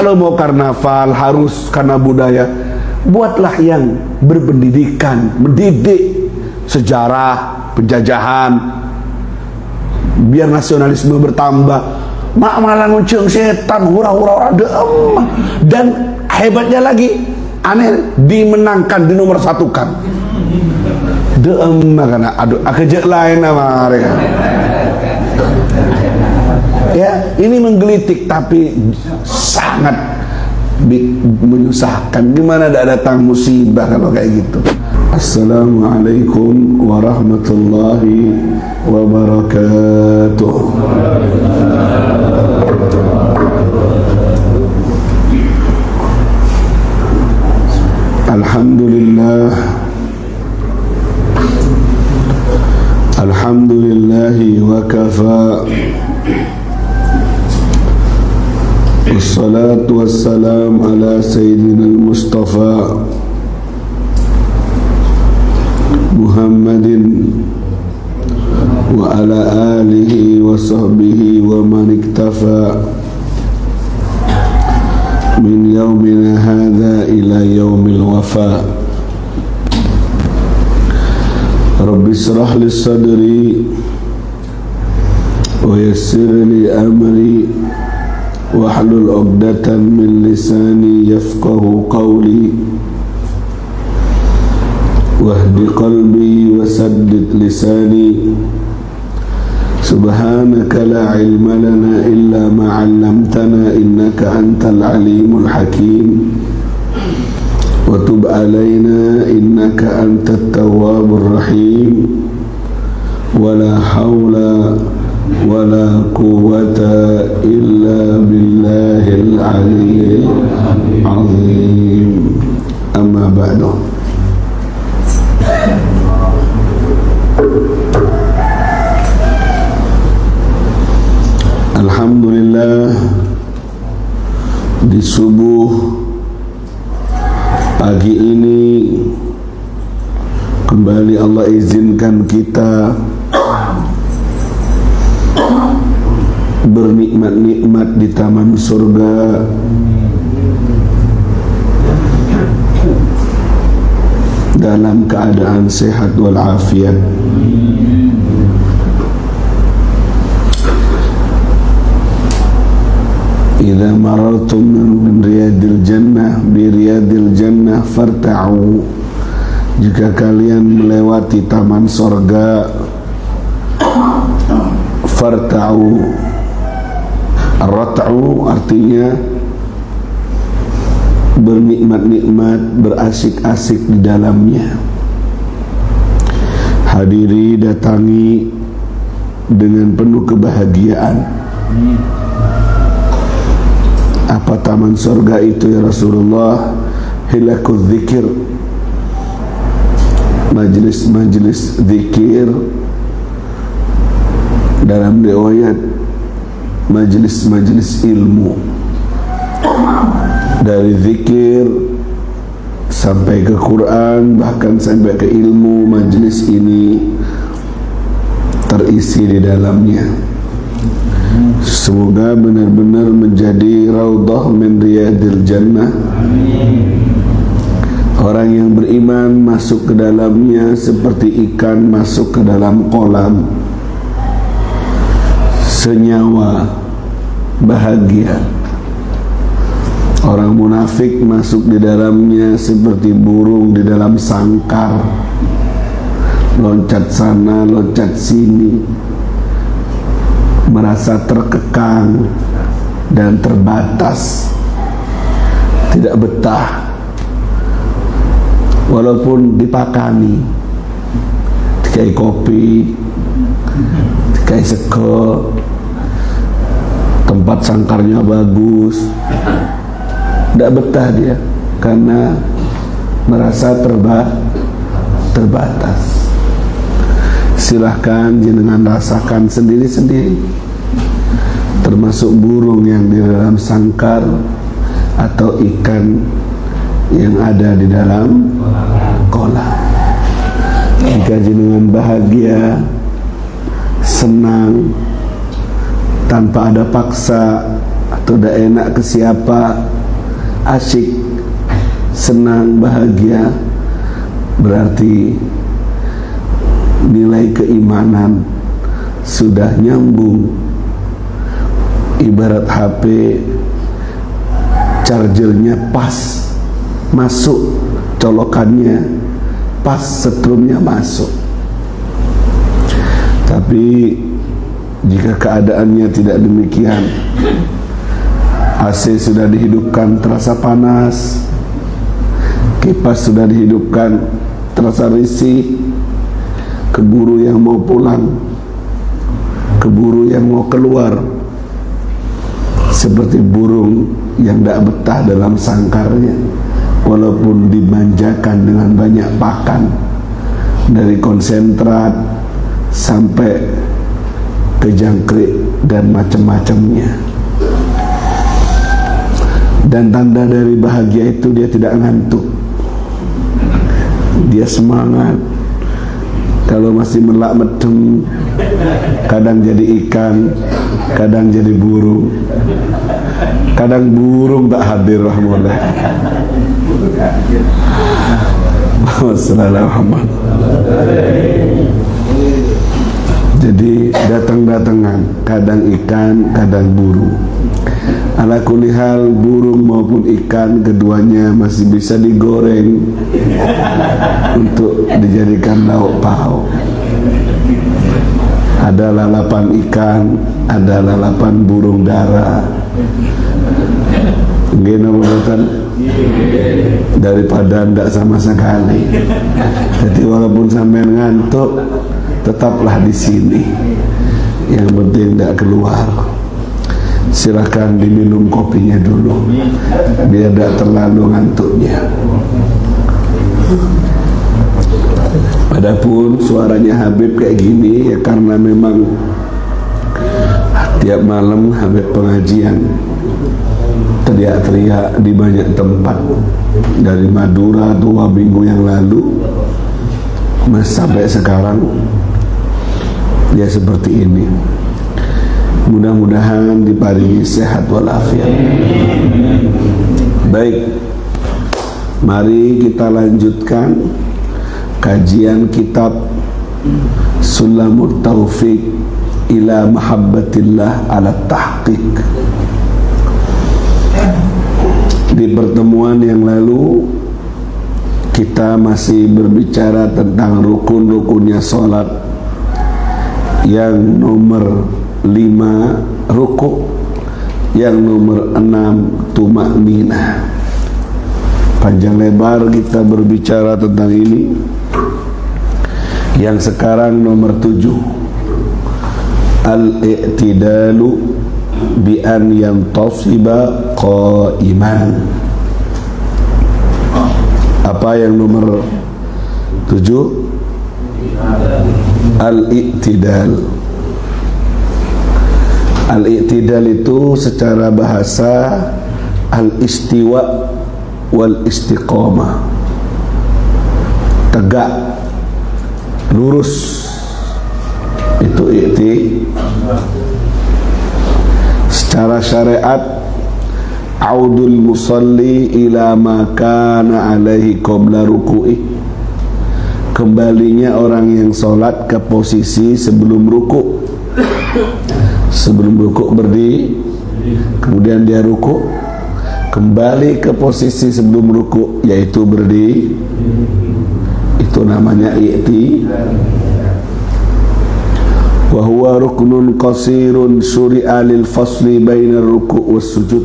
Kalau mau karnaval harus karena budaya, buatlah yang berpendidikan, mendidik sejarah penjajahan, biar nasionalisme bertambah. Mak malah nguncung setan, hura-hura orang. Dan hebatnya lagi, aneh, dimenangkan, dinomorsatukan. Karena aduh, kerja lain sama mereka. Ya, ini menggelitik tapi sangat menyusahkan. Gimana tidak datang musibah kalau kayak gitu. Assalamualaikum warahmatullahi wabarakatuh. Alhamdulillah, alhamdulillahi wa kafa. Wassalatu wassalam ala sayyidina al-Mustafa Muhammadin wa ala alihi wa sahbihi wa man iktafa min yaumina hadha ila yaumil wafa. Rabbi israh li sadri wa yassir li amri wahlul 'uqdatan min lisani yafqahu qawli wahdi qalbi wasaddid lisani. Subhanaka la ilma lana illa ma 'allamtana innaka antal alimul hakim wa tub alaina innaka antat tawwabur rahim. Wala haula wala quwwata illa billahil aliyyil azim. Amma ba'du. Alhamdulillah, di subuh pagi ini kembali Allah izinkan kita bernikmat-nikmat di taman surga. Dalam keadaan sehat walafiat. Idza marartum min riyadil jannah bi riyadil jannah farta'u. Jika kalian melewati taman surga, farta'u. Ar-rat'u artinya bernikmat-nikmat, berasik-asik di dalamnya. Hadiri, datangi dengan penuh kebahagiaan. Apa taman surga itu ya Rasulullah? Hilakul zikir, majlis-majlis zikir. Dalam riwayat majlis-majlis ilmu. Dari zikir sampai ke Quran, bahkan sampai ke ilmu, majlis ini terisi di dalamnya. Semoga benar-benar menjadi raudhah min riyadil jannah. Orang yang beriman masuk ke dalamnya seperti ikan masuk ke dalam kolam, senyawa, bahagia. Orang munafik masuk di dalamnya seperti burung di dalam sangkar, loncat sana, loncat sini, merasa terkekang dan terbatas, tidak betah. Walaupun dipakani, dikai kopi, dikai sego, tempat sangkarnya bagus, tidak betah dia karena merasa terbatas. Silahkan jenengan rasakan sendiri-sendiri, termasuk burung yang di dalam sangkar atau ikan yang ada di dalam kolam. Jika jenengan bahagia, senang, tanpa ada paksa, atau udah enak ke siapa, asyik, senang, bahagia, berarti nilai keimanan sudah nyambung. Ibarat HP, chargernya pas, masuk colokannya pas, setrumnya masuk. Tapi jika keadaannya tidak demikian, AC sudah dihidupkan terasa panas, kipas sudah dihidupkan terasa risih, keburu yang mau pulang, keburu yang mau keluar, seperti burung yang tidak betah dalam sangkarnya, walaupun dimanjakan dengan banyak pakan, dari konsentrat sampai ke jangkrik dan macam-macamnya. Dan tanda dari bahagia itu dia tidak ngantuk, dia semangat. Kalau masih melak medem, kadang jadi ikan, kadang jadi burung, kadang burung tak hadir, rahmatullah. Wassalamualaikum. Jadi datang-datangan, kadang ikan, kadang burung. Ala kulli hal, burung maupun ikan keduanya masih bisa digoreng untuk dijadikan lauk pauk. Ada lalapan ikan, ada lalapan burung dara. Gimana daripada tidak sama sekali. Jadi walaupun sampean ngantuk, tetaplah di sini. Yang penting tidak keluar. Silahkan diminum kopinya dulu, biar tidak terlalu ngantuknya. Adapun suaranya Habib kayak gini ya karena memang tiap malam Habib pengajian teriak-teriak di banyak tempat, dari Madura 2 minggu yang lalu sampai sekarang ya seperti ini. Mudah-mudahan diparingi sehat walafiat. Baik, mari kita lanjutkan kajian kitab Sulamut Taufiq ila Mahabbatillah ala Tahqiq. Di pertemuan yang lalu kita masih berbicara tentang rukun-rukunnya sholat. Yang nomor 5 rukuk, yang nomor 6 tumakninah. Panjang lebar kita berbicara tentang ini. Yang sekarang nomor 7, al-i'tidalu bi an yantasiba qaiman. Apa yang nomor 7? Al-i'tidal. Al-i'tidal itu secara bahasa al-istiwa wal istiqamah, tegak, lurus, itu i'tidal. Secara syariat, audul musalli ila ma kana alaihi qabla ruku'i, kembalinya orang yang sholat ke posisi sebelum rukuk. Sebelum rukuk berdiri, kemudian dia rukuk, kembali ke posisi sebelum rukuk, yaitu berdiri. Itu namanya i'tidal. Wa huwa ruknun qasirun syuri'a lil fasli bainar ruku' was sujud.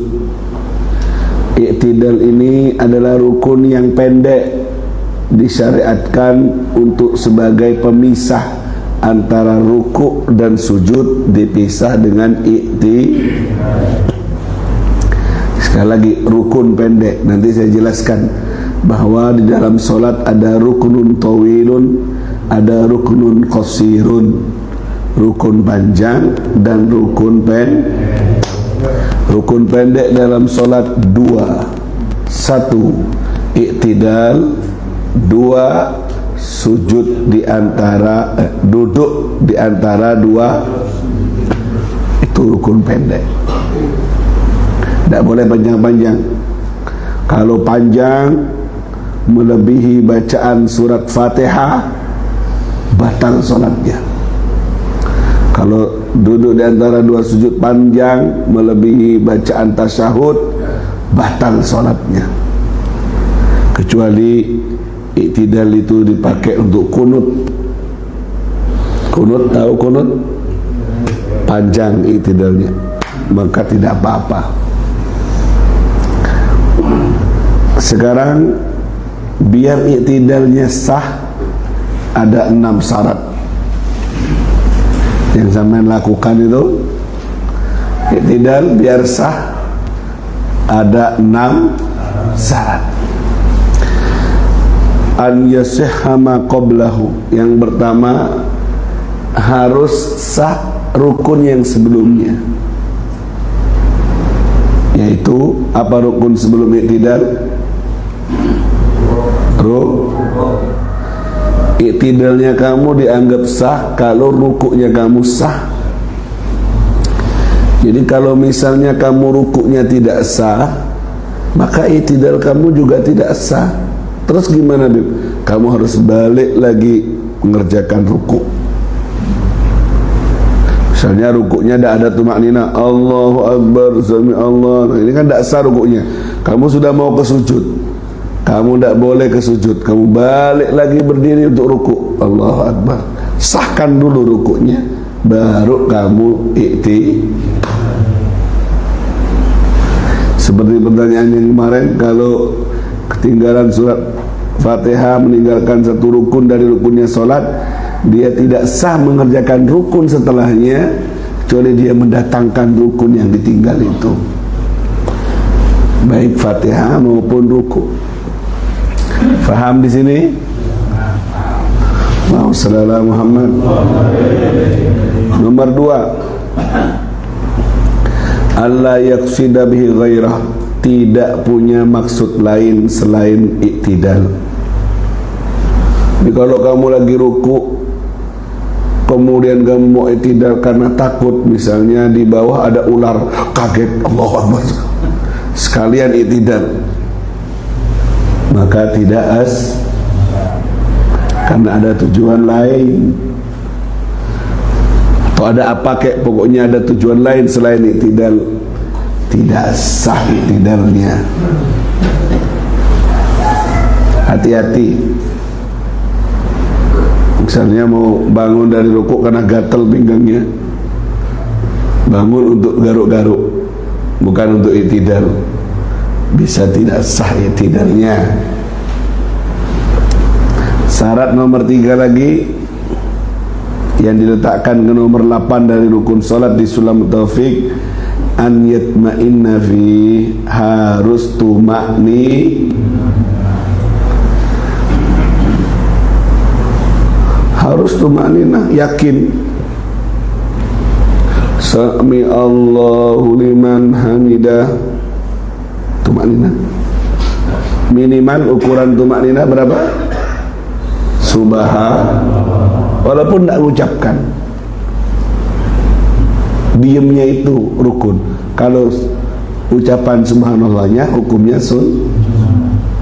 I'tidal ini adalah rukun yang pendek, disyariatkan untuk sebagai pemisah antara ruku' dan sujud, dipisah dengan i'tidal. Sekali lagi, rukun pendek. Nanti saya jelaskan bahwa di dalam solat ada rukunun tawilun, ada rukunun qasirun, rukun panjang dan rukun pendek. Rukun pendek dalam solat 2. 1 i'tidal, 2 sujud di antara duduk di antara 2. Itu rukun pendek. Tidak boleh panjang-panjang. Kalau panjang melebihi bacaan surat Fatihah, batal solatnya. Kalau duduk di antara dua sujud panjang melebihi bacaan tasyahud, batal solatnya. Kecuali iktidal itu dipakai untuk kunut. Kunut, tahu kunut? Panjang iktidalnya, maka tidak apa-apa. Sekarang biar iktidalnya sah, ada 6 syarat yang sampai lakukan itu. Iktidal biar sah ada 6 syarat. An yasihha ma qablahu, yang pertama harus sah rukun yang sebelumnya. Yaitu apa rukun sebelum iktidal? Iktidalnya kamu dianggap sah kalau rukuknya kamu sah. Jadi kalau misalnya kamu rukuknya tidak sah, maka iktidal kamu juga tidak sah. Terus gimana, Bib? Kamu harus balik lagi mengerjakan rukuk. Misalnya rukuknya tidak ada tumaknina, Allahu Akbar, Sami Allah. Nah, ini kan tidak sah rukuknya. Kamu sudah mau ke sujud, kamu tidak boleh ke sujud, kamu balik lagi berdiri untuk rukuk. Allahu Akbar. Sahkan dulu rukuknya, baru kamu iktidal. Seperti pertanyaan yang kemarin, kalau ketinggalan surat Fatihah, meninggalkan satu rukun dari rukunnya solat, dia tidak sah mengerjakan rukun setelahnya, kecuali dia mendatangkan rukun yang ditinggal itu, baik Fatihah maupun ruku. Faham di sini? Mau sallallahu Muhammad. Nomor 2, Allah yaqsida bihi ghairah, tidak punya maksud lain selain iktidal. Jadi kalau kamu lagi ruku, kemudian kamu mau iktidal karena takut, misalnya di bawah ada ular, kaget, Allahu Akbar, sekalian iktidal, maka tidak karena ada tujuan lain, atau ada apa kek, pokoknya ada tujuan lain selain iktidal, tidak sah iktidalnya. Hati-hati. Misalnya mau bangun dari rukuk karena gatal pinggangnya, bangun untuk garuk-garuk, bukan untuk iktidal, bisa tidak sah iktidalnya. Syarat nomor 3 lagi yang diletakkan ke nomor 8 dari rukun salat di Sulam Taufik, an yatma'inna fi, harus tumakninah, yakin. Sami Allahu liman hamidah, tumakninah. Minimal ukuran tumakninah berapa? Subhanallah. Walaupun tidak mengucapkan, diamnya itu rukun. Kalau ucapan subhanallahnya hukumnya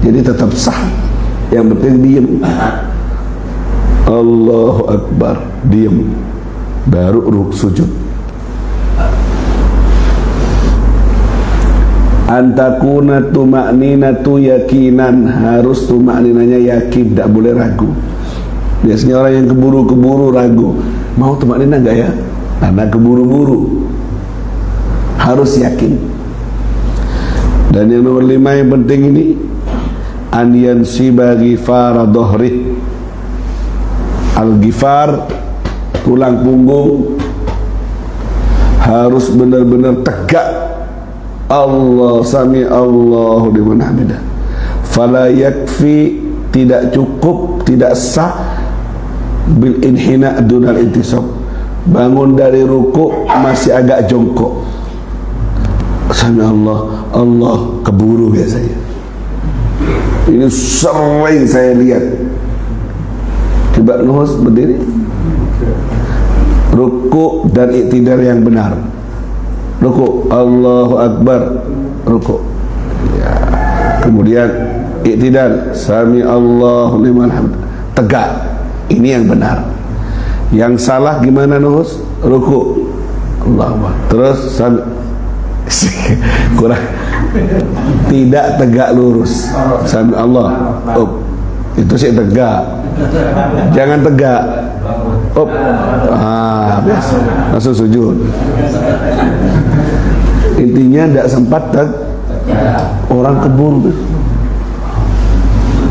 jadi tetap sah. Yang penting diam. Allahu Akbar, diam, baru sujud. Antakuna tumakninatu yakinan, harus tumakninanya yakin, tidak boleh ragu. Biasanya orang yang keburu-keburu ragu, mau tumakninah enggak ya? Karena keburu-buru. Harus yakin. Dan yang nomor 5 yang penting ini, an yansiba ghifara dhahri, al-ghifar, tulang punggung, harus benar-benar tegak. Allah sami Allahu liman hamidah. Fala yakfi, tidak cukup, tidak sah bil inhina dunal intisab, bangun dari ruku masih agak jongkok. Sami Allah keburu biasanya. Ini sering saya lihat. Coba nuhus berdiri, ruku dan iktidal yang benar, ruku, Allahu Akbar, ruku. Ya. Kemudian i'tidal, sami Allahu liman hamd, tegak. Ini yang benar. Yang salah gimana Nuhus? Ruku, Allahu Akbar, terus sami kurang, tidak tegak lurus, sami Allah, itu sih tegak, jangan tegak, biasa, langsung sujud. Intinya tidak sempat orang keburu.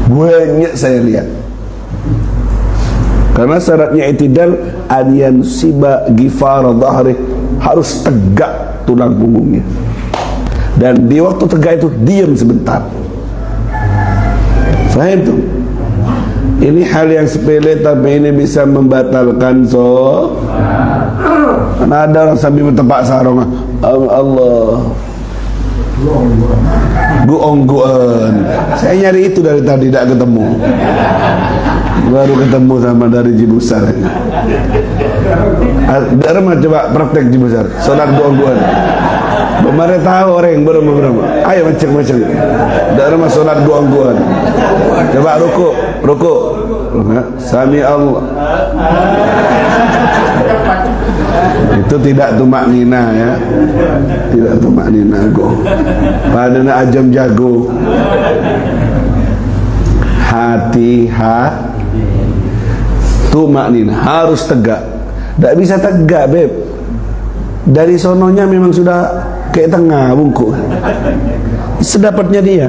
Banyak saya lihat. Karena syaratnya i'tidal an yansiba ghifara dhahri, harus tegak tulang punggungnya. Dan di waktu tegak itu diam sebentar. Faham tuh? Ini hal yang sepele tapi ini bisa membatalkan karena ada orang sambil bertepak sarung, Allah guong-guon. Saya nyari itu dari tadi tidak ketemu. Baru ketemu sama dari Jibusar. Darma coba praktek Jibusar, salat guong-guon. Kemarin tahu orang berapa. Ayo macam-macam. Darma salat guong-guon. Coba ruku. Sami Allah. Itu tidak tumak nina ya. Tidak tumak nina go. Padahal ajam jago. Hati tumak nina harus tegak. Tak bisa tegak, beb. Dari sononya memang sudah kayak tengah bungkuk. Sedapatnya dia.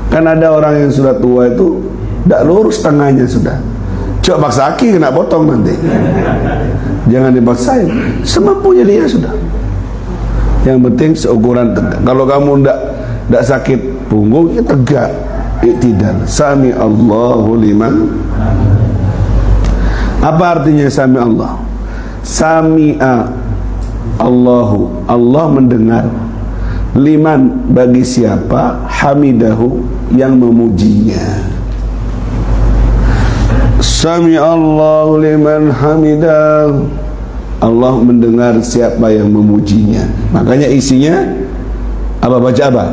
Kan ada orang yang sudah tua itu tak lurus tengahnya sudah. Coba paksa kaki kena potong nanti. Jangan dipaksain, semampunya dia sudah. Yang penting seukuran tegak. Kalau kamu tidak sakit punggung, ya tegak. I'tidal, sami Allahu liman. Apa artinya sami Allah? Sami'a Allahu, Allah mendengar. Liman, bagi siapa? Hamidahu, yang memujinya. Sami Allahu liman hamidah, Allah mendengar siapa yang memujinya. Makanya isinya apa, baca apa?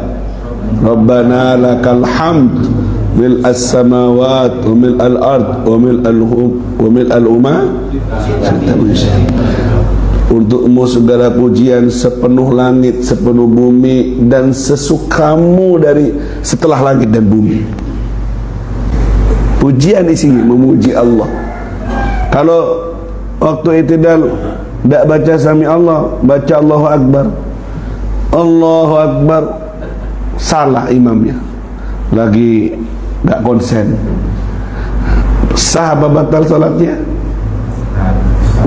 Rabbana lakal hamd mil as-samawat wa mil al-ard wa mil al-umma. Untukmu segala pujian sepenuh langit, sepenuh bumi, dan sesukamu dari setelah langit dan bumi. Pujian isinya memuji Allah. Kalau waktu i'tidal tidak baca sami Allah, baca Allahu Akbar. Allahu Akbar, salah imamnya. Lagi tidak konsen. Sah apa batal salatnya?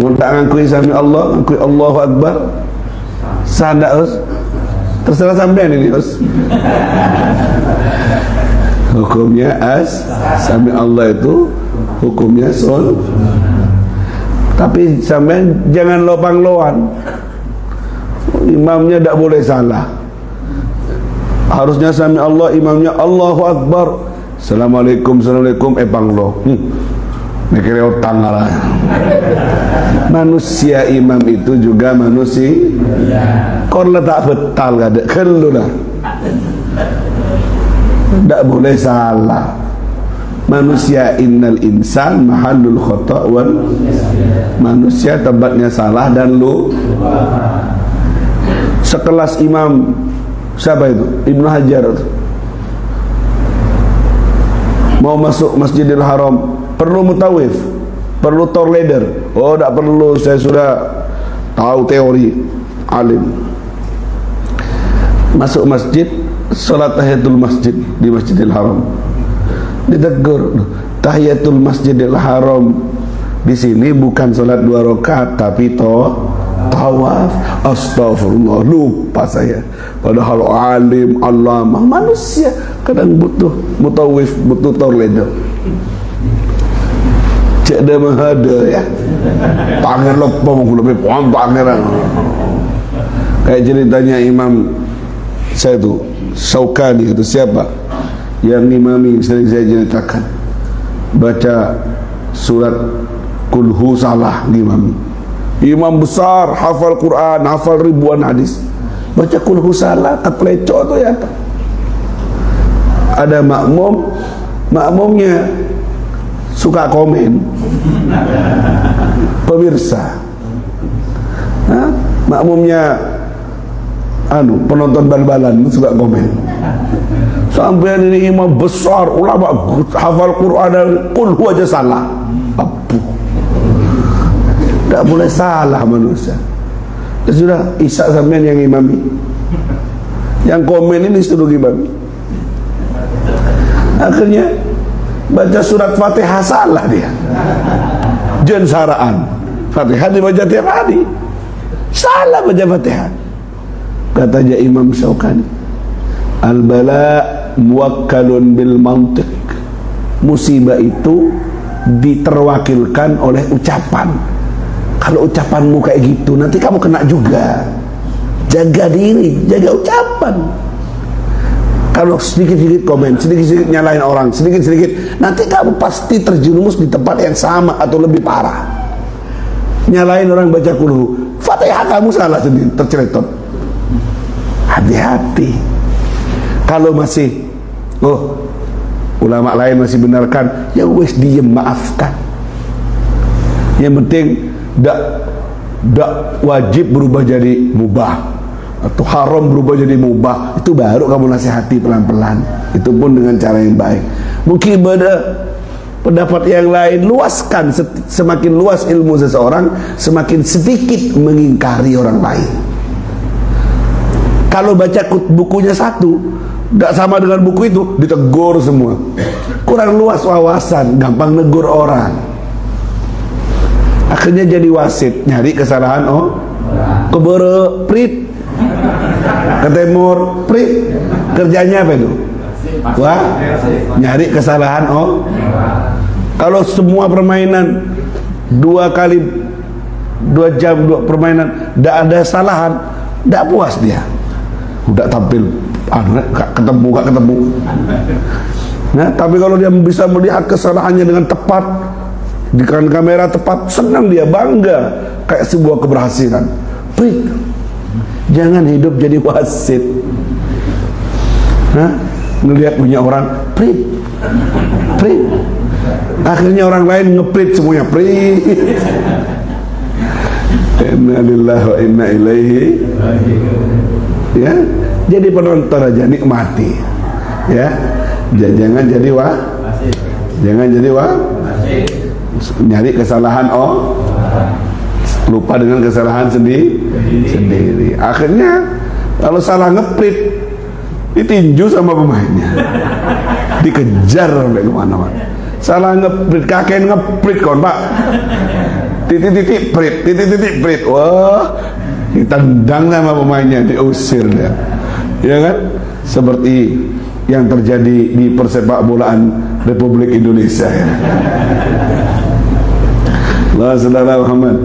Tak ngakui sami Allah, ngakui Allahu Akbar, sah tidak, Us? Terserah sampean ini, Us. Hukumnya sami Allah itu hukumnya sol. Tapi sampean jangan lopang-loan. Imamnya tidak boleh salah. Harusnya sami Allah, imamnya Allahu Akbar. Assalamualaikum, panglo. Mikirnya utang lah. Manusia imam itu juga manusia. Kau letak betal gak ada kelulah. Tak boleh salah. Manusia innal insan mahallul khata' wal, manusia tempatnya salah dan sekelas imam siapa itu? Ibnu Hajar itu. Mau masuk Masjidil Haram perlu mutawif, perlu tour leader. Oh, tak perlu, saya sudah tahu teori, alim. Masuk masjid, salat tahiyatul masjid di Masjidil Haram. Ditegur, tahiyatul Masjidil Haram di sini bukan salat 2 rakaat tapi tawaf. Astagfirullah, lupa saya. Padahal alim, alama, manusia kadang butuh mutawif, butuh tour leader. Cek dah mahada ya. Tangan lepong lebih pangeran. Kayak ceritanya Imam saya tu Syaukani itu siapa yang imami sering saya ceritakan, baca surat kulhu salah imam imam besar, hafal Quran, hafal ribuan hadis, baca kulhu salah, kepleco tuh ya. Ada makmumnya suka komen, pemirsa, makmumnya penonton bal-balan suka komen, sampai ini imam besar, ulama, hafal Quran dan kulhu aja salah. Tak boleh salah manusia. Ya sudah, Isa sampean yang imami, yang komen ini suruh imami. Akhirnya baca surat Fatihah salah dia, jensaraan. Fatihah dibaca tiap hari, salah baca Fatihah. Katanya Imam Syaukani, al-bala muwakkalun bil mantiq. Musibah itu diterwakilkan oleh ucapan. Kalau ucapanmu kayak gitu, nanti kamu kena juga. Jaga diri, jaga ucapan. Kalau sedikit-sedikit komen, sedikit-sedikit nyalain orang, sedikit-sedikit, nanti kamu pasti terjerumus di tempat yang sama atau lebih parah. Nyalain orang baca kulhu, Fatihah kamu salah sendiri, terceletot. Hati-hati. Kalau masih, ulama lain masih benarkan, ya wes diem, maafkan. Yang penting dak wajib berubah jadi mubah atau haram berubah jadi mubah, itu baru kamu nasihati pelan-pelan. Itu pun dengan cara yang baik. Mungkin pada pendapat yang lain, luaskan. Semakin luas ilmu seseorang, semakin sedikit mengingkari orang lain. Kalau baca bukunya satu, tidak sama dengan buku itu, ditegur semua. Kurang luas wawasan, gampang negur orang. Akhirnya jadi wasit, nyari kesalahan keburu prit, ke timur prit, kerjanya apa itu? Wah, nyari kesalahan Kalau semua permainan 2 jam permainan tidak ada kesalahan, tidak puas dia. Udah tampil gak ketemu. Nah, tapi kalau dia bisa melihat kesalahannya dengan tepat di kamera tepat, senang dia, bangga, kayak sebuah keberhasilan. Prit, jangan hidup jadi wasit. Ngelihat punya orang prit, akhirnya orang lain ngeprit semuanya prit. Inna lillahi wa inna ilaihi. Ya, jadi penonton aja, nikmati. Ya, jangan jadi nyari kesalahan lupa dengan kesalahan sendiri. Akhirnya kalau salah ngeprit, ditinju sama pemainnya, dikejar sampai kemana-mana. Salah ngeprit, kakek ngeprit kon pak, titik prit, wah, ditendang sama pemainnya, diusir dia, ya kan? Seperti yang terjadi di persepak bolaan Republik Indonesia, ya. Allah saudara Muhammad.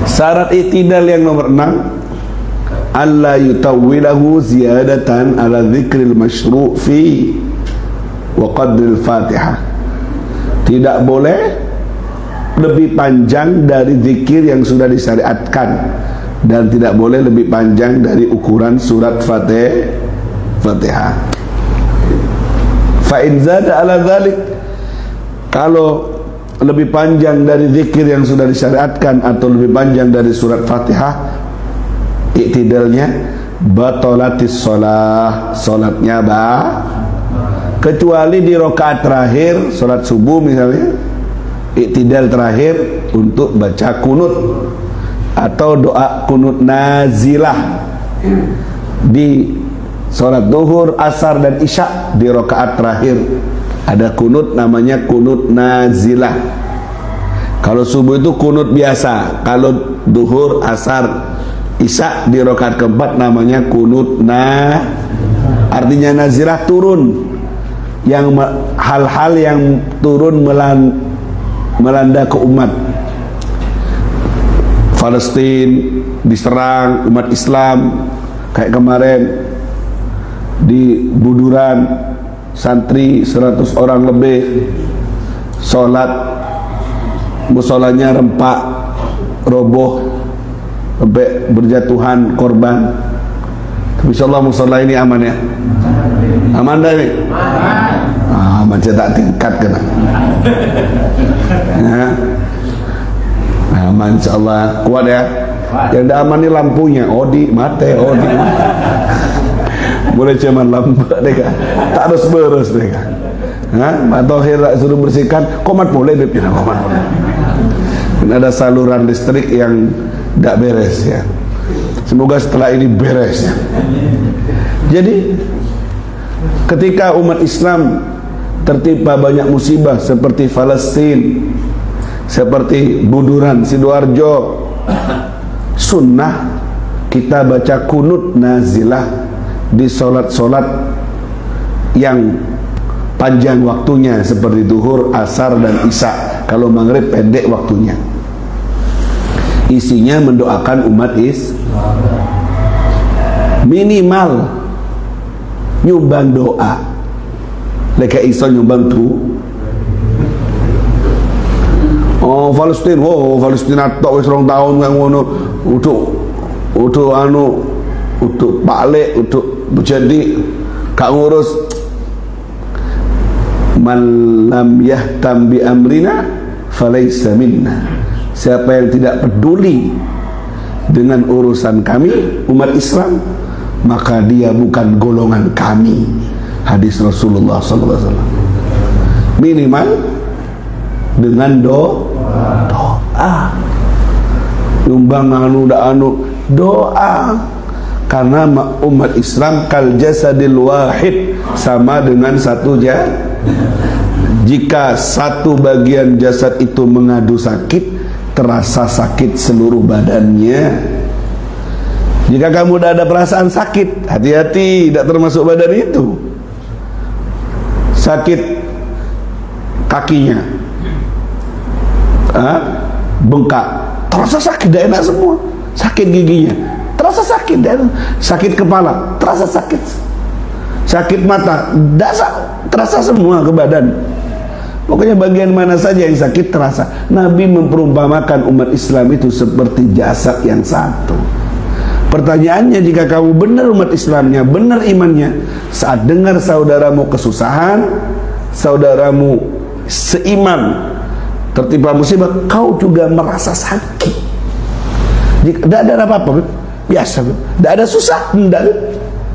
Syarat i'tidal yang nomor 6, alla yutawwilahu ziyadatan ala dzikril masyru' fi wa qadril Fatihah. Tidak boleh lebih panjang dari zikir yang sudah disyariatkan, dan tidak boleh lebih panjang dari ukuran surat Fatihah. Fa in zada ala dzalik, kalau lebih panjang dari zikir yang sudah disyariatkan atau lebih panjang dari surat Fatihah, i'tidalnya batolatis sholah, sholatnya kecuali di rakaat terakhir sholat subuh misalnya, i'tidal terakhir untuk baca kunut atau doa kunut nazilah. Di sholat duhur, asar dan isya, di rakaat terakhir ada kunut namanya kunut nazilah. Kalau subuh itu kunut biasa. Kalau duhur, asar, isya di rakaat keempat namanya kunut artinya nazilah turun, yang hal-hal yang turun melanda ke umat. Palestina diserang umat Islam, kayak kemarin di Buduran, santri 100 orang lebih sholat, musolanya rempak, roboh, sampai berjatuhan korban. Tapi insyaallah musalla ini aman ya. Aman dah ini. Aman cetak tingkat kena. Ya. Aman insyaallah, kuat ya. Yang dah aman ni lampunya, odi mate, odi. Boleh cuman lampu deka. Tak harus beres deka. Mak Tohir suruh bersihkan, komat boleh bebina komat boleh. Ada saluran listrik yang tak beres ya. Semoga setelah ini beres ya. Jadi ketika umat Islam tertimpa banyak musibah seperti Palestina, seperti Buduran, Sidoarjo, sunnah kita baca kunut nazilah di solat-solat yang panjang waktunya seperti duhur, asar dan isya. Kalau maghrib pendek waktunya. Isinya mendoakan umat Islam. Minimal nyumbang doa. Leka iso nyumbang tu. Oh Palestina, Palestina tok wis 2 tahun yang ngono untuk anu untuk balik untuk jadi kak ngurus. Man lam yahtam bi amrina falaysa minna. Siapa yang tidak peduli dengan urusan kami umat Islam, maka dia bukan golongan kami. Hadis Rasulullah sallallahu alaihi wasallam. Minimal dengan doa. Nyumbang doa. Karena umat Islam kal jasadil wahid, sama dengan satu jasad. Jika satu bagian jasad itu mengadu sakit, terasa sakit seluruh badannya. Jika kamu tidak ada perasaan sakit, hati-hati, tidak termasuk badan itu. Sakit kakinya, bengkak, terasa sakit, tidak enak semua. Sakit giginya, terasa sakit, tidak enak. Sakit kepala, terasa sakit. Sakit mata, terasa semua ke badan. Pokoknya bagian mana saja yang sakit terasa. Nabi memperumpamakan umat Islam itu seperti jasad yang satu. Pertanyaannya, jika kamu benar umat Islamnya, benar imannya, saat dengar saudaramu kesusahan, saudaramu seiman tertimpa musibah, kau juga merasa sakit. Jika tidak ada apa-apa, biasa, tidak ada susah, tidak.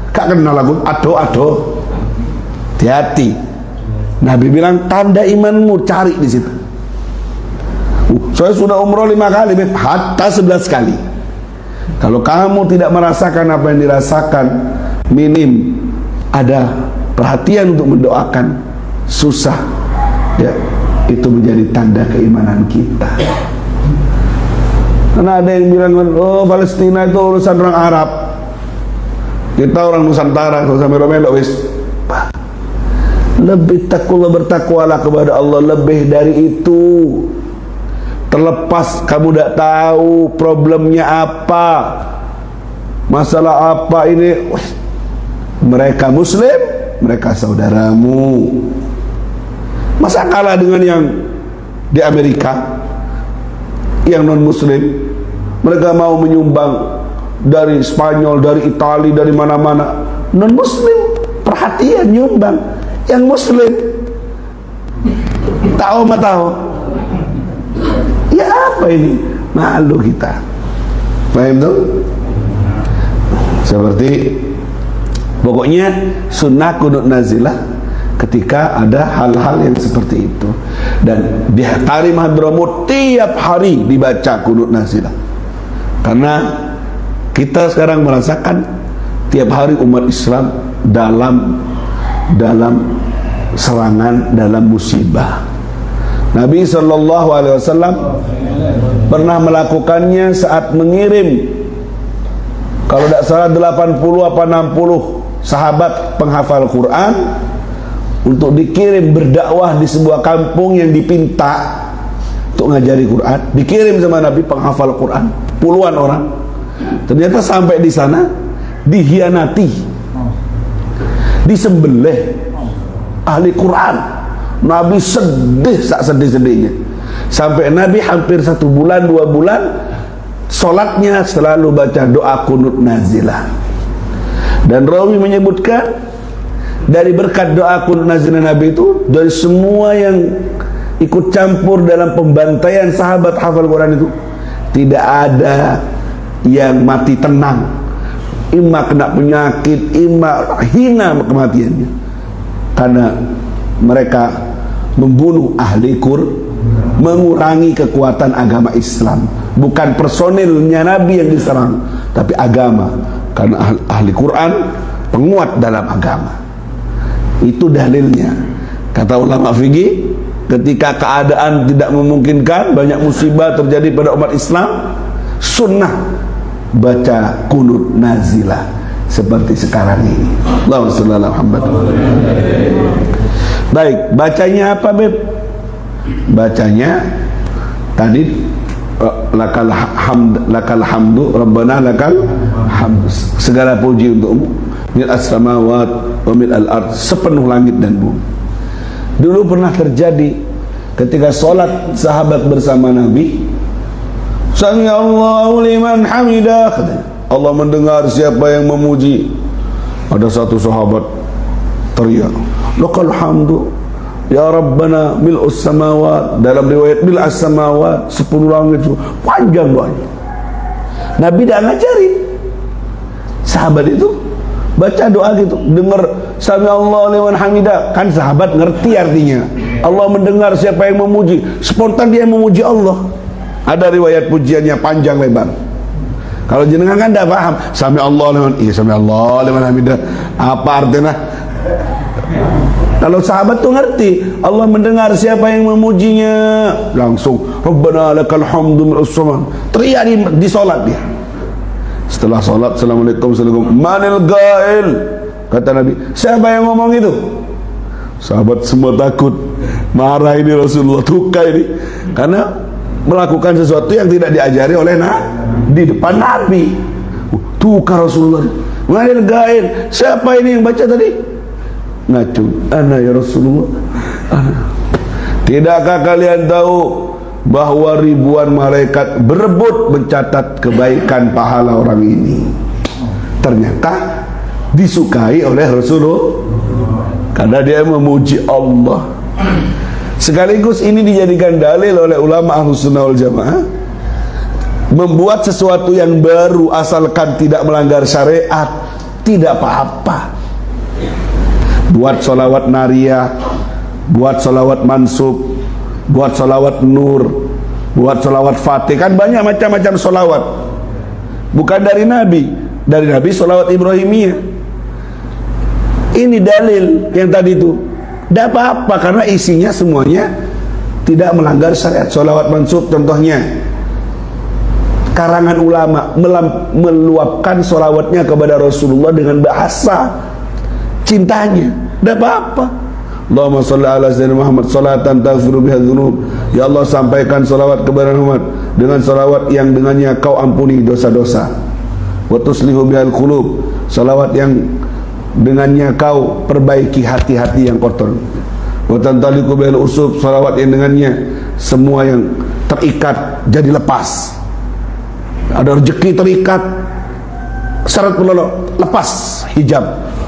Kak kenal aku, ado. Hati-hati. Nabi bilang tanda imanmu cari di situ. Saya sudah umroh 5 kali, hatta 11 kali. Kalau kamu tidak merasakan apa yang dirasakan, minim ada perhatian untuk mendoakan, susah, ya, itu menjadi tanda keimanan kita. Karena ada yang bilang, oh Palestina itu urusan orang Arab, kita orang Nusantara, kalau sampai melo wis. Lebih bertakwalah kepada Allah, lebih dari itu. Terlepas kamu tidak tahu problemnya apa, masalah apa ini, mereka muslim, mereka saudaramu. Masa kalah dengan yang di Amerika yang non muslim? Mereka mau menyumbang dari Spanyol, dari Itali, dari mana-mana. Non muslim perhatian nyumbang. Yang muslim tahu ya apa ini, malu kita. Paham tuh? Seperti pokoknya sunnah kunut nazilah ketika ada hal-hal yang seperti itu. Dan di Tarim Hadramut tiap hari dibaca kunut nazilah, karena kita sekarang merasakan tiap hari umat Islam dalam serangan, dalam musibah. Nabi SAW pernah melakukannya saat mengirim, kalau tidak salah 80 apa 60 sahabat penghafal Quran untuk dikirim berdakwah di sebuah kampung yang dipinta untuk ngajari Quran. Dikirim sama Nabi penghafal Quran, puluhan orang. Ternyata sampai di sana dihianati, disembelih ahli Quran. Nabi sedih, sak sedih-sedihnya. Sampai Nabi hampir 1 bulan 2 bulan solatnya selalu baca doa kunut nazilah. Dan rawi menyebutkan dari berkat doa kunut nazilah Nabi itu, dari semua yang ikut campur dalam pembantaian sahabat hafal Quran itu, tidak ada yang mati tenang, imma kena penyakit, imma hina kematiannya, karena mereka membunuh ahli mengurangi kekuatan agama Islam. Bukan personilnya Nabi yang diserang, tapi agama, karena ahli Quran penguat dalam agama. Itu dalilnya. Kata ulama fikih, ketika keadaan tidak memungkinkan, banyak musibah terjadi pada umat Islam, sunnah baca kunut nazilah seperti sekarang ini. Allahumma shalli ala Muhammad. Baik, bacanya apa, Beb? Bacanya tadi lakal hamdu rabbana lakal hamd, segala puji untukmu, mil as-samawat wa mil al-ard, sepenuh langit dan bumi. Dulu pernah terjadi ketika sholat sahabat bersama Nabi, sami Allahu liman hamidah, Allah mendengar siapa yang memuji. Ada satu sahabat teriak, lakal hamdu ya Rabbana mil'us samawat, dalam riwayat mil'as samawat, 10 langit, panjang doanya. Nabi dah ngajarin sahabat itu baca doa gitu, dengar sami Allah liman hamidah, kan sahabat ngerti artinya Allah mendengar siapa yang memuji, spontan dia memuji Allah. Ada riwayat pujiannya panjang lebar. Kalau jenengan kan tidak paham sami Allah liman, iya sami Allah liman hamidah apa artinya. Kalau sahabat tuh ngerti, Allah mendengar siapa yang memujinya, langsung Rabbana lakal hamdu mil'us samawat, teriak di salat dia. Setelah salat, assalamualaikum warahmatullahi wabarakatuh, manil gail, kata Nabi, siapa yang ngomong itu? Sahabat semua takut, marah ini Rasulullah, tukai ini, karena melakukan sesuatu yang tidak diajari oleh di depan Nabi. Tukar Rasulullah, manil gail, siapa ini yang baca tadi? Ngacu, ana ya Rasulullah, ana. Tidakkah kalian tahu bahwa ribuan malaikat berebut mencatat kebaikan pahala orang ini? Ternyata disukai oleh Rasulullah karena dia memuji Allah. Sekaligus ini dijadikan dalil oleh ulama Ahlus Sunnah wal Jamaah, membuat sesuatu yang baru asalkan tidak melanggar syariat tidak apa-apa. Buat solawat nariyah, buat solawat mansub, buat solawat nur, buat solawat fatih, kan banyak macam-macam solawat. Bukan dari Nabi solawat Ibrahimiyah. Ini dalil yang tadi itu, tidak apa-apa karena isinya semuanya tidak melanggar syariat. Solawat mansub contohnya, karangan ulama meluapkan solawatnya kepada Rasulullah dengan bahasa cintanya, tidak apa-apa. Allahumma salli ala sayyidina Muhammad salatan taghfiru biha dzunub. Ya Allah, sampaikan salawat kepada Muhammad dengan salawat yang dengannya kau ampuni dosa-dosa. Wa tuslihu bihal qulub, salawat yang dengannya kau perbaiki hati-hati yang kotor. Wa tantaliqu bihal usub, salawat yang dengannya semua yang terikat jadi lepas. Ada rezeki terikat, syarat melolok, lepas hijab,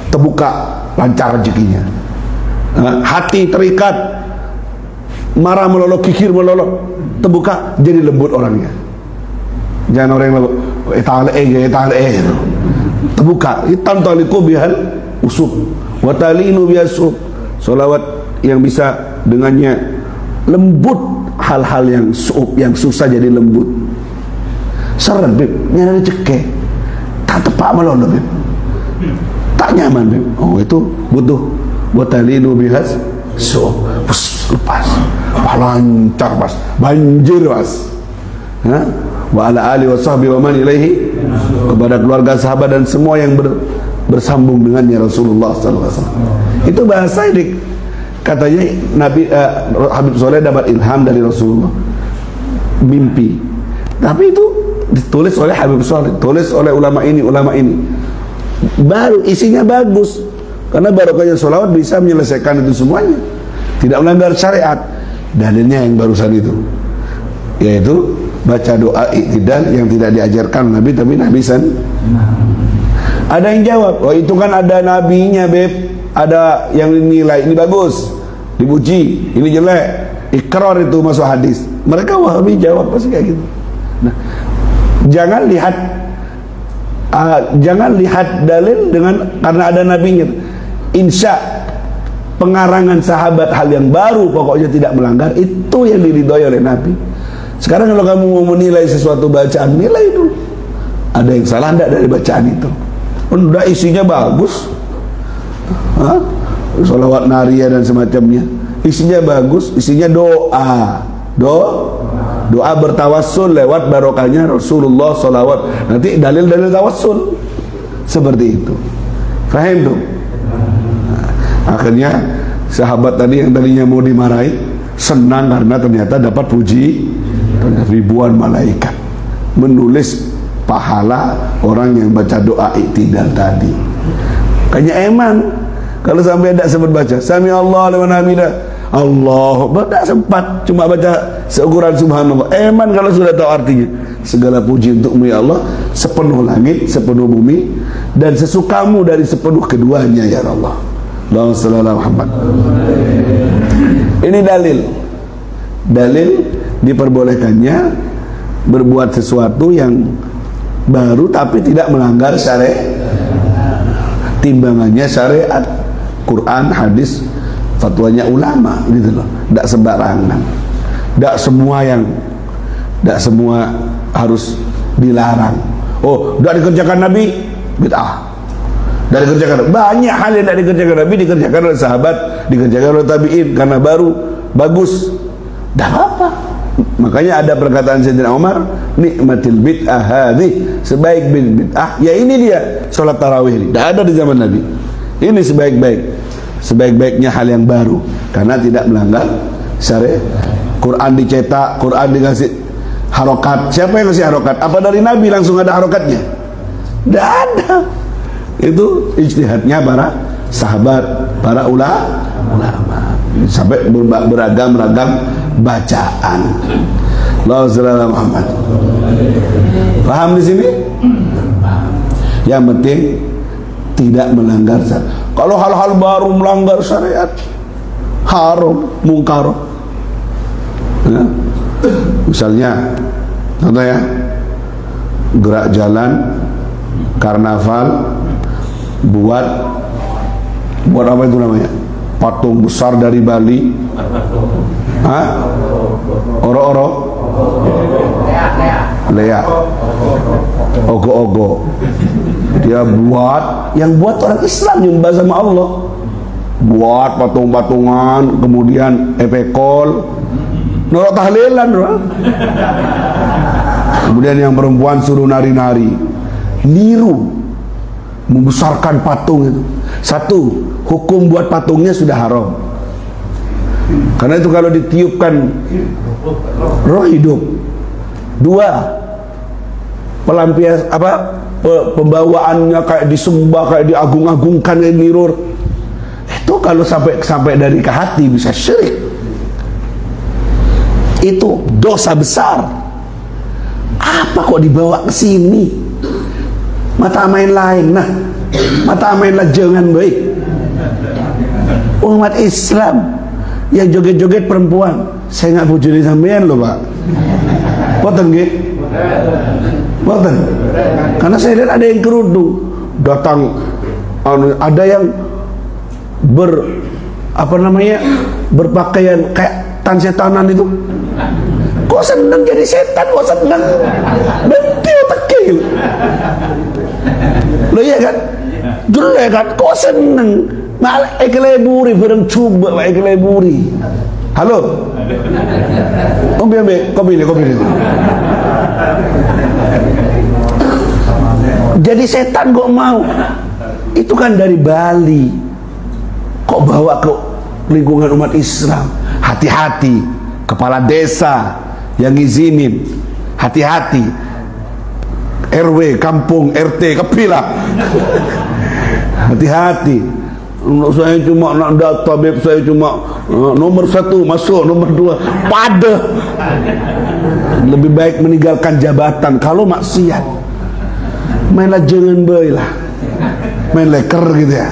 terbuka, lancar rezekinya. Hati terikat, marah melolok, kikir melolok, terbuka, jadi lembut orangnya. Jangan orang yang lembut, terbuka. Tantaliqu bihal usub wa talinu bihasub, salawat yang bisa dengannya lembut hal-hal yang susah jadi lembut. Seret, Beb, nyari rezeki tak tepat melolok, Beb, tak nyaman, Beb. Oh, itu butuh watalinu bihas lepas, lancar, pas banjir, pas. Wa ala ali wa sahbihi wa man ilaihi, kepada keluarga, sahabat dan semua yang bersambung dengannya Rasulullah sallallahu alaihi wasallam. Itu bahasa ini katanya Nabi Habib Soleh dapat ilham dari Rasulullah, mimpi. Tapi itu ditulis oleh Habib Soleh, tulis oleh ulama ini, baru isinya bagus. Karena barokahnya sholawat bisa menyelesaikan itu semuanya, tidak melanggar syariat. Dalilnya yang barusan itu, yaitu baca doa iktidal yang tidak diajarkan Nabi, tapi Nabi Ada yang jawab, oh itu kan ada nabinya beb, ada yang nilai ini bagus, dipuji, ini jelek, ikrar itu masuk hadis. Mereka Wahabi jawab pasti kayak gitu. Nah, jangan lihat dalil dengan karena ada nabinya. Insya pengarangan sahabat hal yang baru, pokoknya tidak melanggar, itu yang diridhoi oleh Nabi. Sekarang kalau kamu mau menilai sesuatu bacaan, nilai dulu. Ada yang salah enggak dari bacaan itu? Udah isinya bagus, sholawat nariyah dan semacamnya, isinya bagus, isinya doa bertawassul lewat barokahnya Rasulullah sholawat. Nanti dalil-dalil tawassul seperti itu. Faham tuh? Akhirnya sahabat tadi yang tadinya mau dimarahi senang karena ternyata dapat puji ribuan malaikat menulis pahala orang yang baca doa iktidal tadi. Kayaknya eman kalau sampai tidak sempat baca Sami Allah liman hamidah, Allah tidak sempat, cuma baca seukuran subhanallah. Eman kalau sudah tahu artinya. Segala puji untukmu ya Allah, sepenuh langit, sepenuh bumi, dan sesukamu dari sepenuh keduanya ya Allah. Allahumma shalli ala Muhammad. Ini dalil diperbolehkannya berbuat sesuatu yang baru tapi tidak melanggar syariat. Timbangannya syariat, Quran, hadis, fatwanya ulama gitu loh. Tidak sembarangan. Tidak semua harus dilarang. Oh, tidak dikerjakan Nabi, bid'ah. Tidak dikerjakan, banyak hal yang tidak dikerjakan Nabi dikerjakan oleh sahabat, dikerjakan oleh tabi'in karena baru, bagus, tidak apa-apa. Makanya ada perkataan Sayyidina Umar, nikmatil bid'ah hadhi, sebaik bid'ah ya ini dia sholat tarawih ini. Tidak ada di zaman Nabi. Ini sebaik-baiknya hal yang baru karena tidak melanggar syariat. Quran dicetak, Quran dikasih harokat. Siapa yang kasih harokat? Apa dari Nabi langsung ada harokatnya? Tidak ada. Itu ijtihadnya para sahabat, para ulama. Sampai beragam bacaan. Allahumma shalli ala Muhammad. Paham di sini? Yang penting tidak melanggar syariat. Kalau hal-hal baru melanggar syariat, haram, mungkar. Ya. Misalnya, contoh ya, gerak jalan, karnaval, buat apa itu namanya? Patung besar dari Bali. Oro-oro, Lea, ogo-ogo. Dia buat, yang buat orang Islam yang bahasa sama Allah. Buat patung-patungan, kemudian epekol, norok tahlilan, kemudian yang perempuan suruh nari-nari, niru, membesarkan patung itu. Satu, hukum buat patungnya sudah haram. Karena itu kalau ditiupkan roh hidup. Dua, pelampias pembawaannya kayak disembah, kayak diagung-agungkan, kayak nirur. Itu kalau sampai dari ke hati bisa syirik. Itu dosa besar. Apa kok dibawa ke sini? Mata main lain, mata mainlah jangan baik. Umat Islam yang joget-joget perempuan, saya nggak bujuri sampean loh pak. Boten nggih? Boten. Karena saya lihat ada yang kerudung datang, ada yang berpakaian kayak tan setanan itu. Kok seneng jadi setan? Kok seneng? Nanti otaknya. Lo iya kan? Jelek kan? Kok seneng? Malah ekeleburi, bareng coba ekeleburi. Halo? Kopi ini. Jadi setan kok mau? Itu kan dari Bali. Kok bawa ke lingkungan umat Islam? Hati-hati. Kepala desa yang ngizinin, hati-hati. RW, kampung, RT, kepilah. Hati-hati. Saya cuma nak data, beb, saya cuma nomor 1 masuk, nomor 2 pada. Lebih baik meninggalkan jabatan kalau maksiat. Mainlah jangan lah, main leker gitu ya.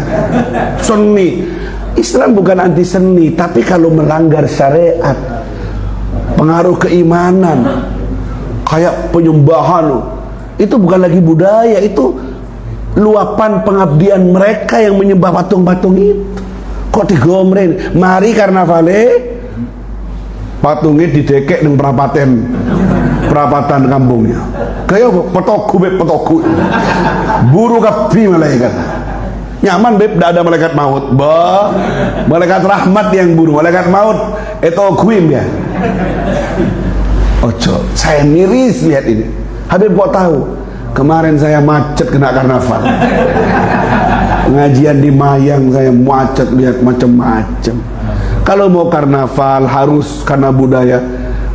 Seni, Islam bukan anti seni, tapi kalau melanggar syariat, pengaruh keimanan, kayak penyembahan, itu bukan lagi budaya, itu luapan pengabdian mereka yang menyembah patung-patung itu. Kok digomren? Mari karnavale patungnya didekek dengan perapatan kampungnya. Kayak petoku beb, petoku buru kapi malaikat. Nyaman beb, tidak ada malaikat maut. Malaikat rahmat yang buru, malaikat maut etokuim ya. Ojo, saya miris lihat ini. Habib kok tahu? Kemarin saya macet kena karnaval. Pengajian di Mayang saya macet lihat macam-macam. Kalau mau karnaval harus karena budaya,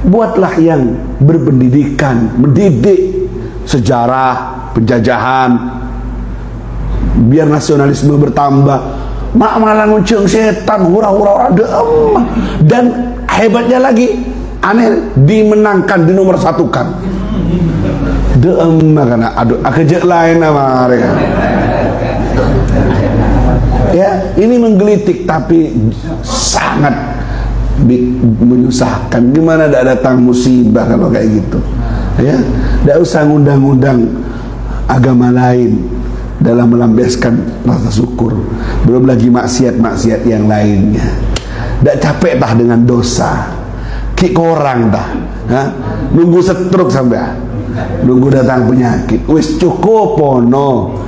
buatlah yang berpendidikan, mendidik sejarah penjajahan, biar nasionalisme bertambah. Mak malah nguncung setan, hura-hura ada. Dan hebatnya lagi, aneh, dimenangkan, di nomor 1-kan. Karena aduh kerja lain sama mereka. Ya, ini menggelitik tapi sangat menyusahkan. Gimana tidak datang musibah kalau kayak gitu? Ya, tidak usah ngundang-undang agama lain dalam melampiaskan rasa syukur. Belum lagi maksiat-maksiat yang lainnya. Tidak capek tah dengan dosa. Ki korang tah, nunggu stroke sampai. Nunggu datang penyakit, wis cukup pono,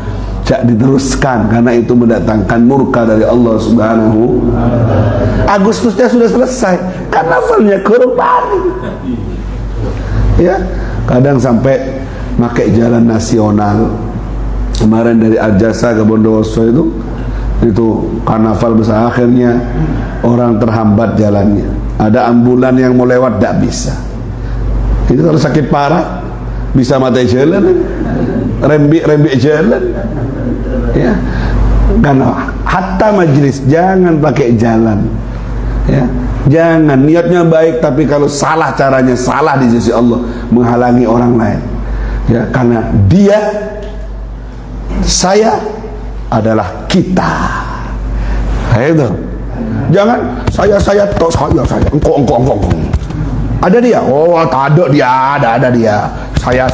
jak diteruskan karena itu mendatangkan murka dari Allah Subhanahu. Agustusnya sudah selesai, karnavalnya korban. Ya, kadang sampai pakai jalan nasional. Kemarin dari Aljasa ke Bondowoso itu karnaval besar, akhirnya orang terhambat jalannya. Ada ambulan yang mau lewat tidak bisa. Itu kalau sakit parah bisa mati jalan, rembik jalan, ya. Karena hatta majelis jangan pakai jalan, ya. Jangan, niatnya baik tapi kalau salah caranya, salah di sisi Allah, menghalangi orang lain, ya. Karena dia, saya adalah kita, itu. Jangan saya engkau. Ada dia, oh tak ada dia, ada dia. Saya.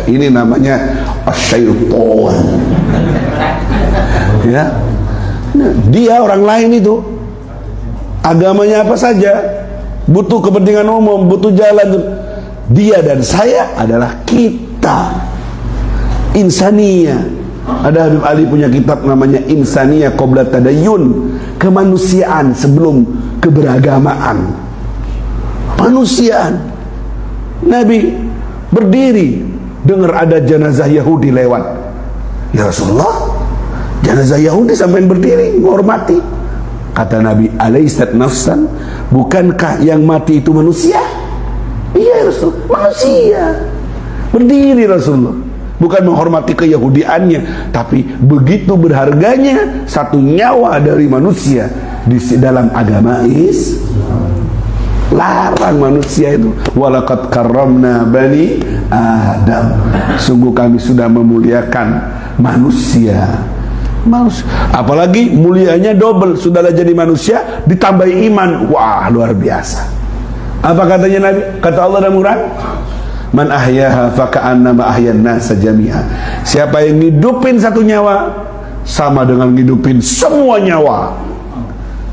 Ini namanya asyaiton. Ya. Dia orang lain itu agamanya apa saja, butuh kepentingan umum, butuh jalan. Dia dan saya adalah kita. Insaniyah. Ada Habib Ali punya kitab namanya Insaniyah Qabla Tadayyun, kemanusiaan sebelum keberagamaan. Manusiaan. Nabi berdiri dengar ada jenazah Yahudi lewat. Ya Rasulullah, jenazah Yahudi sampai berdiri menghormati. Kata Nabi, alaisat nafsan, bukankah yang mati itu manusia? Iya Rasul, manusia. Berdiri Rasulullah, bukan menghormati keyahudiannya, tapi begitu berharganya satu nyawa dari manusia di dalam agama Islam. Larang manusia itu. Walaqad karramna bani Adam. Sungguh kami sudah memuliakan manusia. Apalagi mulianya double. Sudahlah jadi manusia ditambahi iman. Wah, luar biasa. Apa katanya Nabi? Kata Allah dalam Quran, man ahyaha faka'annama ahyan nasa jami'a. Siapa yang ngidupin satu nyawa sama dengan ngidupin semua nyawa.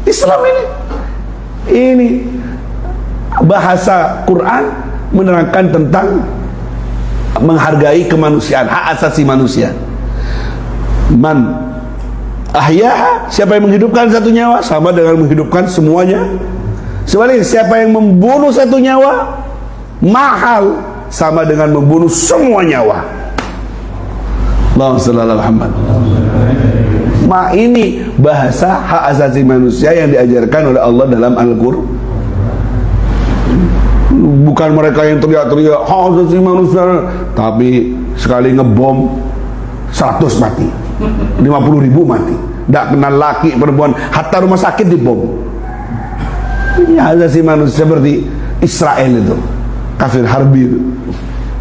Islam ini bahasa Quran menerangkan tentang menghargai kemanusiaan, hak asasi manusia. Man ahyaha, siapa yang menghidupkan satu nyawa sama dengan menghidupkan semuanya. Sebaliknya, siapa yang membunuh satu nyawa mahal sama dengan membunuh semua nyawa. Allahumma shalli ala Muhammad. Ini bahasa hak asasi manusia yang diajarkan oleh Allah dalam Al-Qur'an. Bukan mereka yang teriak-teriak hak asasi manusia, tapi sekali ngebom 100 mati, 50.000 mati. tidak kenal laki perempuan, hatta rumah sakit dibom. Ini asasi manusia seperti Israel itu, kafir harbi itu,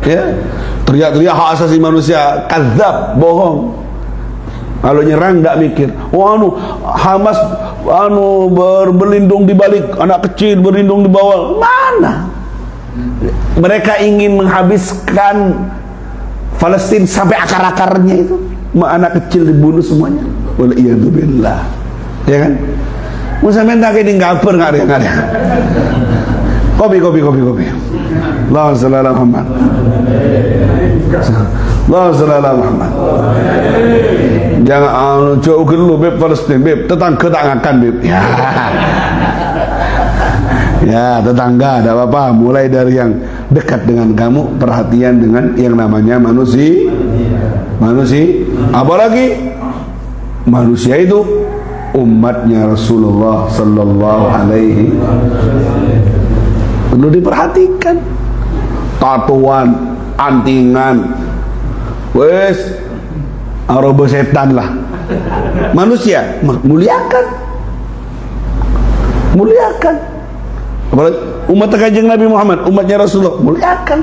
ya, teriak-teriak hak asasi manusia, kadzab, bohong. Kalau nyerang tidak mikir, Hamas berlindung di balik anak kecil, berlindung di bawah. Mana? Mereka ingin menghabiskan Palestina sampai akar-akarnya itu. Anak kecil dibunuh semuanya. Waliyadzubillah. Ya kan? Musa minta ke di ngapur nggak ada. Kopi. Allahumma shalli ala Muhammad. Allahumma shalli ala Muhammad. Jangan jauh ke lu beb Palestina beb, tetangga tak ngakan beb. Ya tetangga ada apa-apa, mulai dari yang dekat dengan kamu, perhatian dengan yang namanya manusia. Apalagi manusia itu umatnya Rasulullah sallallahu alaihi, perlu diperhatikan. Tatuan, antingan, wes aroba setan lah. Manusia muliakan. Apalagi umat Kanjeng Nabi Muhammad, umatnya Rasulullah, muliakan,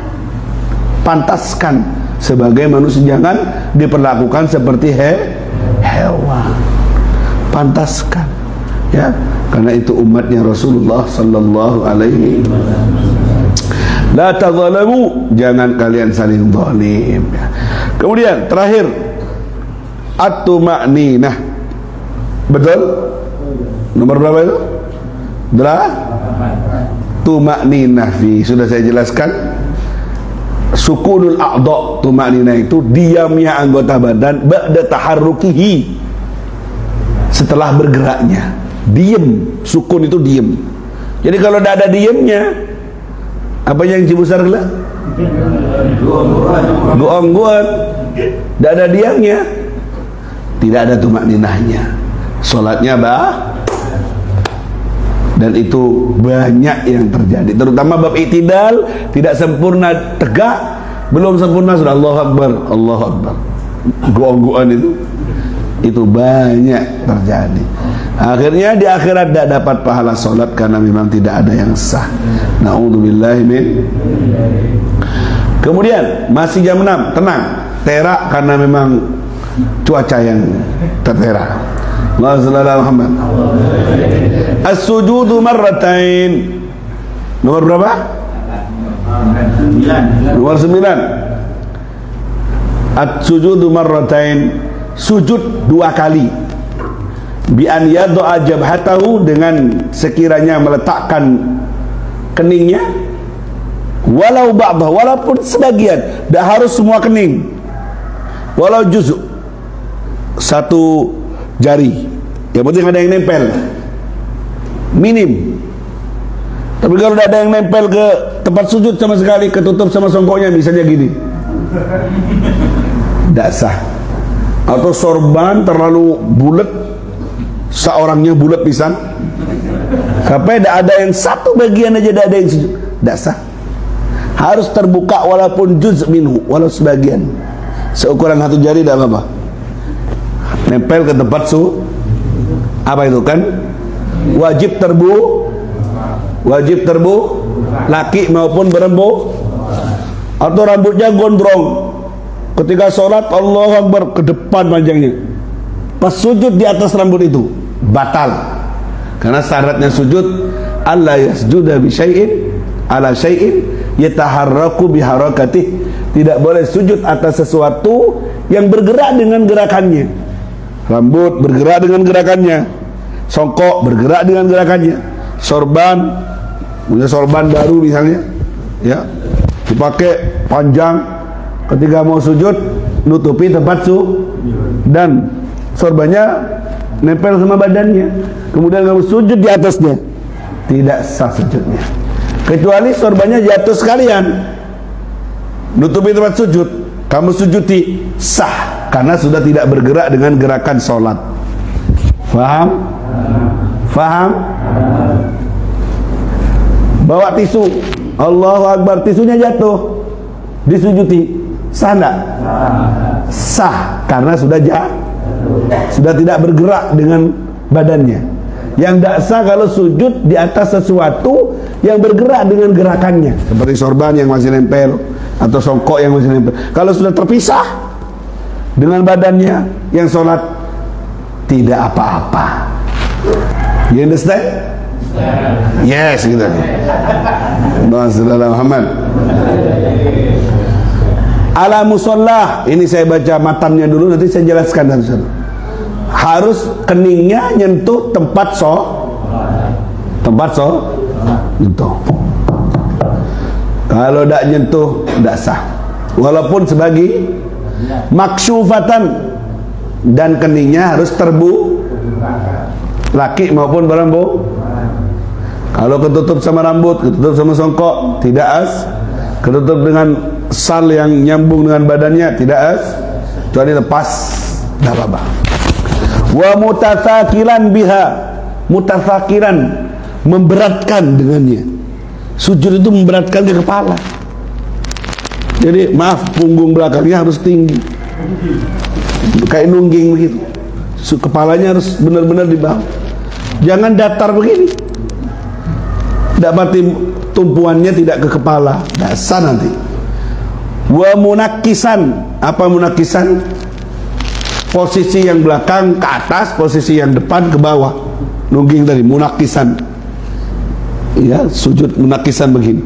pantaskan sebagai manusia, jangan diperlakukan seperti hewan, pantaskan, ya, karena itu umatnya Rasulullah sallallahu alaihi. La tadzalamu, jangan kalian saling zalim. Kemudian terakhir, at-tuma'ninah, betul? Nomor berapa itu? Tuma'ninah fi, sudah saya jelaskan. Sukunul a'dha, tuma'ninah itu diamnya anggota badan ba'da taharrukihi, setelah bergeraknya. Diem, sukun itu diem. Jadi kalau tidak ada diemnya, apa yang cibusar gelap? Guong-guong. Tidak ada diamnya, tidak ada tuma'ninahnya, salatnya dan itu banyak yang terjadi, terutama bab i'tidal, tidak sempurna tegak, belum sempurna sudah Allahu Akbar, goong-goongan itu banyak terjadi. Akhirnya di akhirat tidak dapat pahala solat karena memang tidak ada yang sah. Na'udzubillahi min. Kemudian masih jam 6, tenang, terak karena memang cuaca yang terterak. Muhammad. As-sujudu marratain. Nomor berapa? 9. Nomor 9. As-sujudu marratain, sujud 2 kali. Bi an yad'a jabhatahu, dengan sekiranya meletakkan keningnya, walau ba'dah, walaupun sebagian, tidak harus semua kening, walau juz'u, 1 jari, yang penting ada yang nempel, minim. Tapi kalau tidak ada yang nempel ke tempat sujud sama sekali, ketutup sama songkoknya, misalnya gini, tidak sah. Atau sorban terlalu bulat, seorangnya bulat pisan, sampai tidak ada yang satu bagian aja tidak ada yang sujud, tidak sah. Harus terbuka walaupun juz minhu, walau sebagian, seukuran 1 jari tidak apa-apa, nempel ke tempat apa itu kan, wajib terbu, laki maupun berembu. Atau rambutnya gondrong, ketika sholat Allahu Akbar ke depan panjangnya, pas sujud di atas rambut itu batal, karena syaratnya sujud alla yasjuda bi syai'in ala syai'in yataharraku biharakatih, tidak boleh sujud atas sesuatu yang bergerak dengan gerakannya. Rambut bergerak dengan gerakannya, songkok bergerak dengan gerakannya, sorban, punya sorban baru misalnya, ya, dipakai panjang, ketika mau sujud nutupi tempat dan sorbannya nempel sama badannya, kemudian kamu sujud di atasnya, tidak sah sujudnya, kecuali sorbannya jatuh sekalian, nutupi tempat sujud, kamu sujudi, sah, karena sudah tidak bergerak dengan gerakan sholat. Faham? Bawa tisu, Allahu Akbar, tisunya jatuh, disujudi, sah enggak? Sah, karena sudah Sudah tidak bergerak dengan badannya. Yang tidak sah kalau sujud di atas sesuatu yang bergerak dengan gerakannya, seperti sorban yang masih nempel atau songkok yang masih nempel. Kalau sudah terpisah dengan badannya, yang sholat tidak apa-apa. You understand? Yes, gitu. Saudara Muhammad. Ala musallah, ini saya baca matannya dulu, nanti saya jelaskan satu-satu. Harus keningnya nyentuh tempat nyentuh. Kalau tidak nyentuh, tidak sah. Walaupun sebagai maksyufatan, dan keningnya harus laki maupun perempuan. Kalau ketutup sama rambut, ketutup sama songkok, tidak as. Ketutup dengan sal yang nyambung dengan badannya, tidak as. Kecuali lepas, tidak apa-apa. Wa mutatsakiran biha, mutatsakiran, memberatkan dengannya. Sujud itu memberatkan di kepala. Jadi maaf, punggung belakangnya harus tinggi, kayak nungging begitu. Kepalanya harus benar-benar di bawah. Jangan datar begini. Dapati tumpuannya tidak ke kepala, dasar nanti. Wa munakisan, apa munakisan? Posisi yang belakang ke atas, posisi yang depan ke bawah. Nungging tadi, munakisan. Ya, sujud munakisan begini.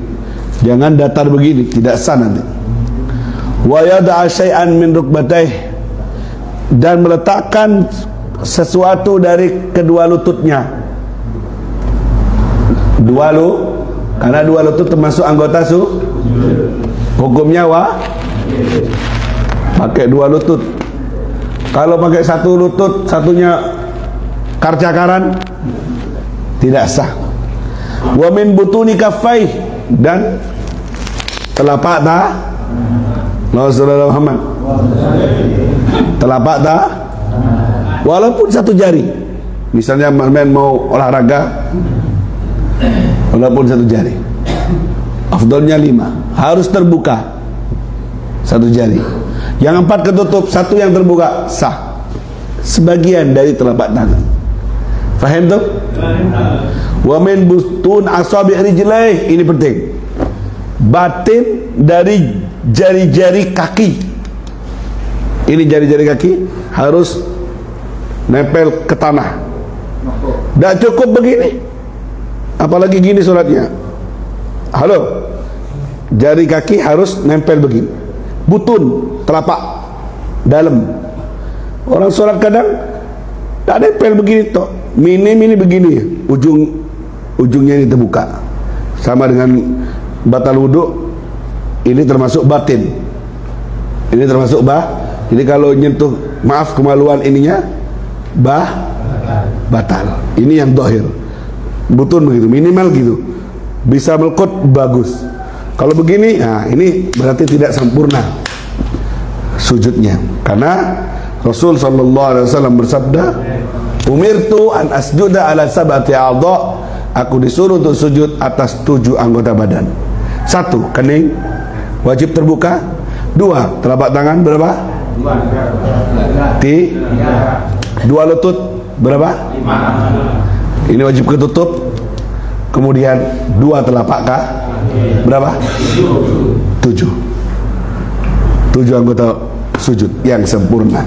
Jangan datar begini, tidak sah nanti. Wa yada'a syai'an min rukbataih, dan meletakkan sesuatu dari kedua lututnya. Karena dua lutut termasuk anggota hukumnya pakai dua lutut. Kalau pakai satu lutut, satunya karcakaran, tidak sah. Wa min butuni kaffai, dan telapak Saudara Muhammad, telapak walaupun satu jari. Misalnya mau olahraga, walaupun satu jari. Afdalnya 5, harus terbuka satu jari. Yang 4 ketutup, satu yang terbuka, sah. Sebagian dari telapak tangan. Faham tuh? Wa min butun asabi' rijlaih, ini penting. Batin dari jari-jari kaki. Ini jari-jari kaki harus nempel ke tanah. Tidak cukup begini, apalagi gini sholatnya. Halo, jari kaki harus nempel begini. Butun, telapak dalam. Orang sholat kadang tak nempel begini toh. Mini begini, ujungnya ini terbuka. Sama dengan batal wudhu, ini termasuk batin, ini termasuk Jadi kalau nyentuh, maaf kemaluan ininya batal. Ini yang dohir. Butun begitu, minimal gitu. Bisa melkot, bagus. Kalau begini, nah ini berarti tidak sempurna sujudnya. Karena Rasul SAW bersabda, umirtu an asjuda ala sab'ati a'dha, aku disuruh untuk sujud atas 7 anggota badan. 1, kening wajib terbuka. 2, telapak tangan berapa? 2 lutut berapa? 5. Ini wajib ketutup. Kemudian 2 telapak kah? Berapa? 7 anggota sujud yang sempurna.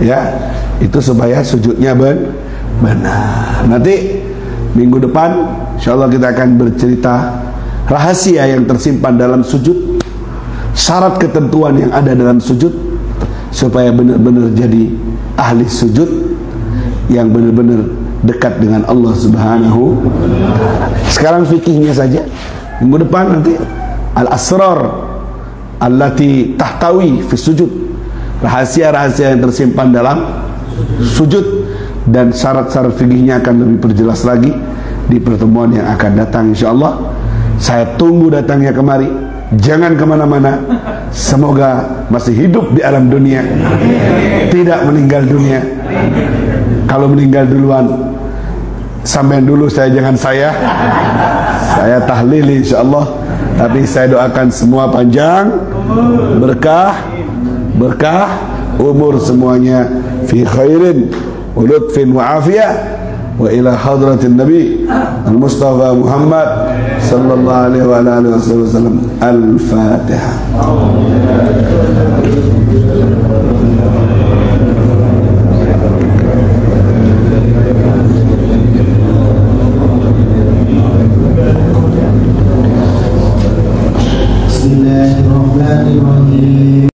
Ya, itu supaya sujudnya benar. Nanti minggu depan insyaallah kita akan bercerita rahasia yang tersimpan dalam sujud, syarat ketentuan yang ada dalam sujud, supaya benar-benar jadi ahli sujud yang benar-benar dekat dengan Allah Subhanahu wa ta'ala. Sekarang fikihnya saja. Minggu depan nanti al-asrar allati tahtawi fi sujud, rahasia-rahasia yang tersimpan dalam sujud, dan syarat-syarat fikihnya akan lebih perjelas lagi di pertemuan yang akan datang insyaallah. Saya tunggu datangnya kemari. Jangan kemana-mana. Semoga masih hidup di alam dunia, tidak meninggal dunia. Kalau meninggal duluan, sampean dulu, saya saya tahlil insyaallah. Tapi saya doakan semua panjang, berkah umur semuanya. fi khairin wa lutfin wa afiyah wa ila hadratin nabi al-Mustafa Muhammad sallallahu alaihi wa alihi wasallam. Al-Fatihah.